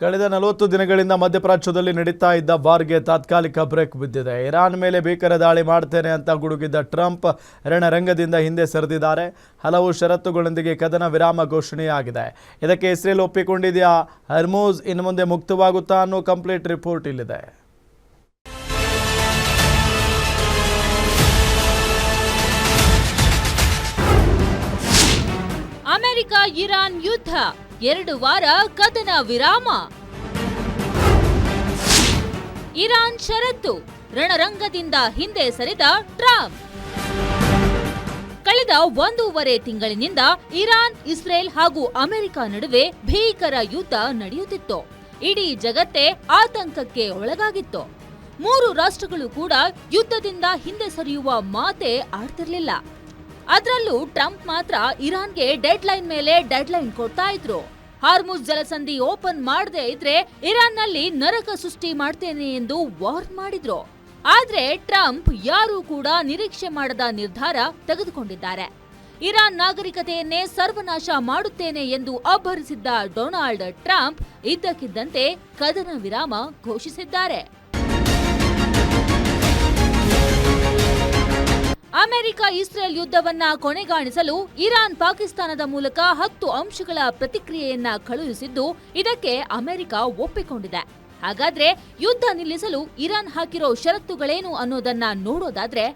ಕಳೆದ 40 ದಿನಗಳಿಂದ ಮಧ್ಯಪ್ರಾಚ್ಯದಲ್ಲಿ ನಡೀತಾ ಇದ್ದ ವಾರ್ಗೆ ತಾತ್ಕಾಲಿಕ ಬ್ರೇಕ್ ಬಿದ್ದಿದೆ. ಇರಾನ್ ಮೇಲೆ ಭೀಕರ ದಾಳಿ ಮಾಡ್ತೇನೆ ಅಂತ ಗುಡುಗಿದ್ದ ಟ್ರಂಪ್ ರಣರಂಗದಿಂದ ಹಿಂದೆ ಸರಿದಿದ್ದಾರೆ. ಹಲವು ಷರತ್ತುಗಳೊಂದಿಗೆ ಕದನ ವಿರಾಮ ಘೋಷಣೆಯಾಗಿದೆ. ಇದಕ್ಕೆ ಇಸ್ರೇಲ್ ಒಪ್ಪಿಕೊಂಡಿದೆಯಾ? ಹರ್ಮೂಜ್ ಇನ್ನು ಮುಂದೆ ಮುಕ್ತವಾಗುತ್ತಾ ಅನ್ನೋ ಕಂಪ್ಲೀಟ್ ರಿಪೋರ್ಟ್ ಇಲ್ಲಿದೆ. ಅಮೆರಿಕ ಇರಾನ್ ಯುದ್ಧ 2 ವಾರ ಕದನ ವಿರಾಮ. ಇರಾನ್ ಷರತ್ತು, ರಣರಂಗದಿಂದ ಹಿಂದೆ ಸರಿದ ಟ್ರಂಪ್. ಕಳೆದ 1.5 ತಿಂಗಳಿನಿಂದ ಇರಾನ್, ಇಸ್ರೇಲ್ ಹಾಗೂ ಅಮೆರಿಕ ನಡುವೆ ಭೀಕರ ಯುದ್ಧ ನಡೆಯುತ್ತಿತ್ತು. ಇಡೀ ಜಗತ್ತೇ ಆತಂಕಕ್ಕೆ ಒಳಗಾಗಿತ್ತು. 3 ರಾಷ್ಟ್ರಗಳು ಕೂಡ ಯುದ್ಧದಿಂದ ಹಿಂದೆ ಸರಿಯುವ ಮಾತೇ ಆಡ್ತಿರ್ಲಿಲ್ಲ. ಅದರಲ್ಲೂ ಟ್ರಂಪ್ ಮಾತ್ರ ಇರಾನ್ಗೆ ಡೆಡ್ಲೈನ್ ಮೇಲೆ ಡೆಡ್ಲೈನ್ ಕೊಡ್ತಾ ಇದ್ರು. ಹಾರ್ಮುಜ್ ಜಲಸಂಧಿ ಓಪನ್ ಮಾಡದೇ ಇದ್ರೆ ಇರಾನ್ನಲ್ಲಿ ನರಕ ಸೃಷ್ಟಿ ಮಾಡ್ತೇನೆ ಎಂದು ವಾರ್ನ್ ಮಾಡಿದ್ರು. ಆದ್ರೆ ಟ್ರಂಪ್ ಯಾರೂ ಕೂಡ ನಿರೀಕ್ಷೆ ಮಾಡದ ನಿರ್ಧಾರ ತೆಗೆದುಕೊಂಡಿದ್ದಾರೆ. ಇರಾನ್ ನಾಗರಿಕತೆಯನ್ನೇ ಸರ್ವನಾಶ ಮಾಡುತ್ತೇನೆ ಎಂದು ಅಬ್ಬರಿಸಿದ್ದ ಡೊನಾಲ್ಡ್ ಟ್ರಂಪ್ ಇದ್ದಕ್ಕಿದ್ದಂತೆ ಕದನ ವಿರಾಮ ಘೋಷಿಸಿದ್ದಾರೆ. ಅಮೆರಿಕ ಇಸ್ರೇಲ್ ಯುದ್ಧವನ್ನ ಕೊನೆಗಾಣಿಸಲು ಇರಾನ್ ಪಾಕಿಸ್ತಾನದ ಮೂಲಕ 10 ಅಂಶಗಳ ಪ್ರತಿಕ್ರಿಯೆಯನ್ನ ಕಳುಹಿಸಿದ್ದು, ಇದಕ್ಕೆ ಅಮೆರಿಕ ಒಪ್ಪಿಕೊಂಡಿದೆ. ಹಾಗಾದ್ರೆ ಯುದ್ಧ ನಿಲ್ಲಿಸಲು ಇರಾನ್ ಹಾಕಿರೋ ಷರತ್ತುಗಳೇನು ಅನ್ನೋದನ್ನ ನೋಡೋದಾದ್ರೆ,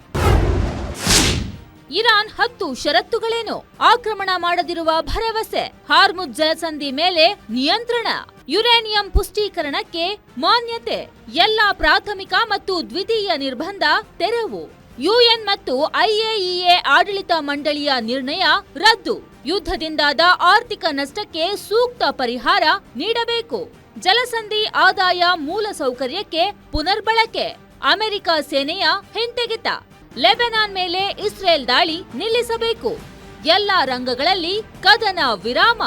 ಇರಾನ್ 10 ಷರತ್ತುಗಳೇನು? ಆಕ್ರಮಣ ಮಾಡದಿರುವ ಭರವಸೆ, ಹಾರ್ಮುಜ್ ಜಲಸಂಧಿ ಮೇಲೆ ನಿಯಂತ್ರಣ, ಯುರೇನಿಯಂ ಪುಷ್ಟೀಕರಣಕ್ಕೆ ಮಾನ್ಯತೆ, ಎಲ್ಲಾ ಪ್ರಾಥಮಿಕ ಮತ್ತು ದ್ವಿತೀಯ ನಿರ್ಬಂಧ ತೆರವು, ಯುಎನ್ ಮತ್ತು ಐಎಇಎ ಆಡಳಿತ ಮಂಡಳಿಯ ನಿರ್ಣಯ ರದ್ದು, ಯುದ್ಧದಿಂದಾದ ಆರ್ಥಿಕ ನಷ್ಟಕ್ಕೆ ಸೂಕ್ತ ಪರಿಹಾರ ನೀಡಬೇಕು, ಜಲಸಂಧಿ ಆದಾಯ ಮೂಲಸೌಕರ್ಯಕ್ಕೆ ಪುನರ್ಬಳಕೆ, ಅಮೆರಿಕ ಸೇನೆಯ ಹಿಂತೆಗೆತ, ಲೆಬನಾನ್ ಮೇಲೆ ಇಸ್ರೇಲ್ ದಾಳಿ ನಿಲ್ಲಿಸಬೇಕು, ಎಲ್ಲಾ ರಂಗಗಳಲ್ಲಿ ಕದನ ವಿರಾಮ.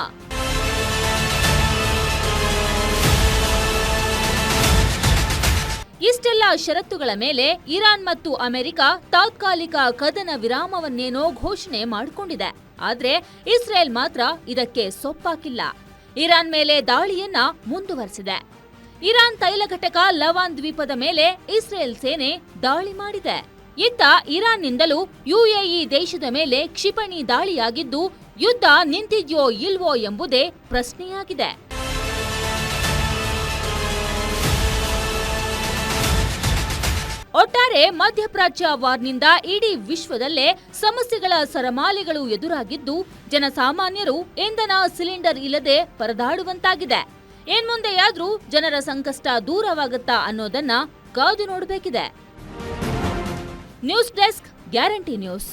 ಇಷ್ಟೆಲ್ಲ ಷರತ್ತುಗಳ ಮೇಲೆ ಇರಾನ್ ಮತ್ತು ಅಮೆರಿಕ ತಾತ್ಕಾಲಿಕ ಕದನ ವಿರಾಮವನ್ನೇನೋ ಘೋಷಣೆ ಮಾಡಿಕೊಂಡಿದೆ. ಆದ್ರೆ ಇಸ್ರೇಲ್ ಮಾತ್ರ ಇದಕ್ಕೆ ಸೊಪ್ಪಾಕಿಲ್ಲ. ಇರಾನ್ ಮೇಲೆ ದಾಳಿಯನ್ನ ಮುಂದುವರೆಸಿದೆ. ಇರಾನ್ ತೈಲ ಘಟಕ ಲವಾನ್ ದ್ವೀಪದ ಮೇಲೆ ಇಸ್ರೇಲ್ ಸೇನೆ ದಾಳಿ ಮಾಡಿದೆ. ಇತ್ತ ಇರಾನ್ನಿಂದಲೂ ಯುಎಇ ದೇಶದ ಮೇಲೆ ಕ್ಷಿಪಣಿ ದಾಳಿಯಾಗಿದ್ದು, ಯುದ್ಧ ನಿಂತಿದ್ಯೋ ಇಲ್ವೋ ಎಂಬುದೇ ಪ್ರಶ್ನೆಯಾಗಿದೆ. ಒಟ್ಟಾರೆ ಮಧ್ಯಪ್ರಾಚ್ಯ ವಾರ್ನಿಂದ ಇಡೀ ವಿಶ್ವದಲ್ಲೇ ಸಮಸ್ಯೆಗಳ ಸರಮಾಲೆಗಳು ಎದುರಾಗಿದ್ದು, ಜನಸಾಮಾನ್ಯರು ಇಂಧನ ಸಿಲಿಂಡರ್ ಇಲ್ಲದೆ ಪರದಾಡುವಂತಾಗಿದೆ. ಏನ್ಮುಂದೆಯಾದ್ರೂ ಜನರ ಸಂಕಷ್ಟ ದೂರವಾಗುತ್ತಾ ಅನ್ನೋದನ್ನ ಕಾದು ನೋಡಬೇಕಿದೆ. News desk, guarantee news.